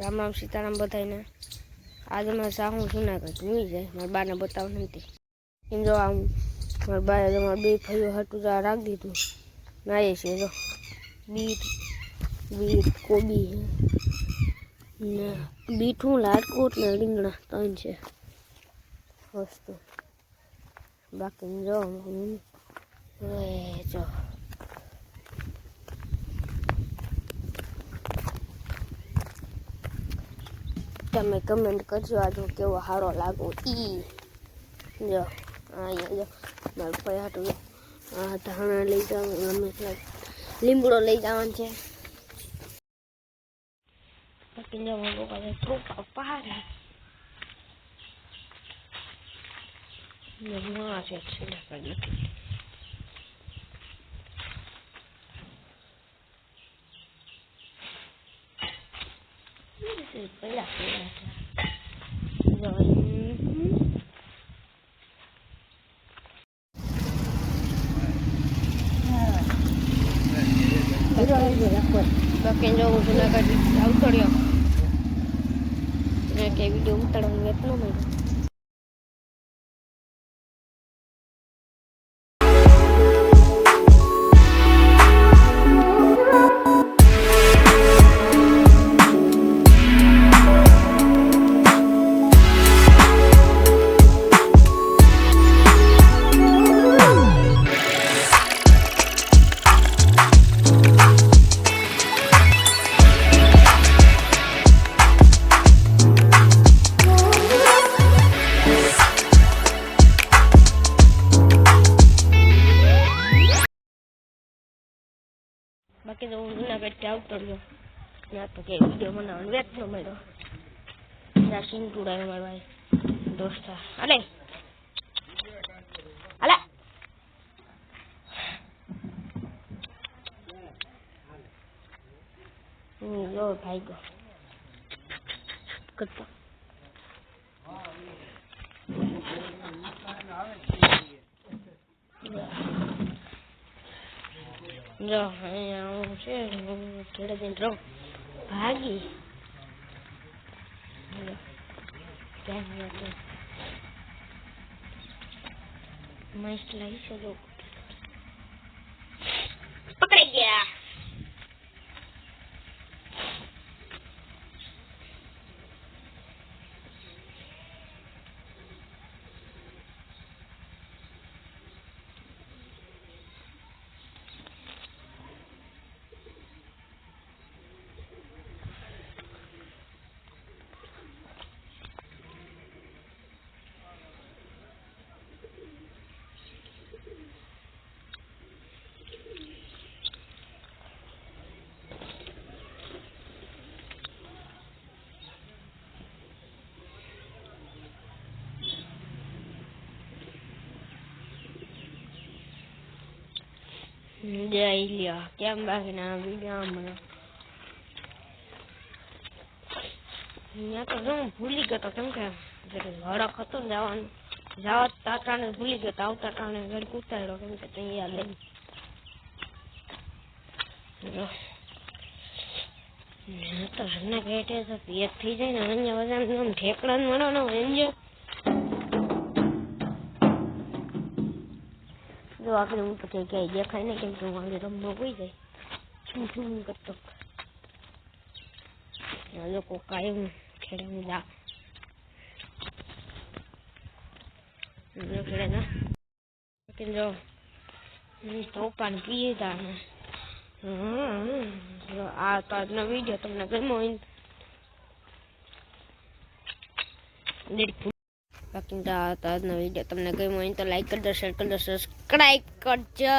રામ રામ સીતારામ બધાને આજે મારે સાહું જુનાગઢ જોઈ જાય મારા બાને બતાવવા નથી એમ જો આમ મારા બાએ તમારા બે ભાઈઓ હાટું રાખી દીધું નાયે છે જો બીટ કોબી ને બીઠું લાટકોટ ને રીંગણા ત્રણ છે વસ્તુ બાકી જો જો તમે કમેન્ટ કરજો આજો કેવો સારો લાગો ઈ જો અહીંયા જો મારા ભાઈ હાટું આ ધાણા લઈ જવાનું અમે લીમડો લઈ જવાનું છે બાકી જો લોકો થોડા પહાડ ને માં છે કરી પહેલા બાકી જો હું જુનાગઢ આવતો રહ્યો કે વિડીયો ઉતારવાનું એટલો મળ્યો બાકી તો હું જુનાગઢથી આવતો રહ્યો ત્યાં તો કે વિડીયો બનાવવાનો વેત ન મળ્યો ત્યાં સિંગ ટુડાયો મારો ભાઈ દોસ્તા અલે અલે લો ભાઈ ગો કરતો જો અહીંયા હું છે થોડા દિન રહું ભાગી મસ્ત લાગી છે જો પકડી ગયા જઈ લ્યો કેમ બાકી ના વિડીયો મને અહીંયા તો હું ભૂલી ગયો કેમ કે હડક હતો ને જવાનું જવા તાટાને ભૂલી ગયો આવતા ટાણે ઘર ઉતાર્યો કેમ કે ત્યાં લઈ તો ઘરના પેટે તો પેટ થઈ જાય ને અહીંયા બધા ઠેકડા મળવાનો એન્જો જો આપણે હું તો ક્યાંય દેખાય નહીં કેમ કે હું આગળ રમવા હોઈ જાય શું કરતો લોકો કાયમ ખેડે દા ખેડે ના જો તોફાન પીતા ને આ તો આજનો વિડીયો તમને ગમ્યો હોય બાકી આજનો વિડીયો તમને ગમ્યો હોય તો લાઈક કરજો શેર કરજો સબસ્ક્રાઈબ કરજો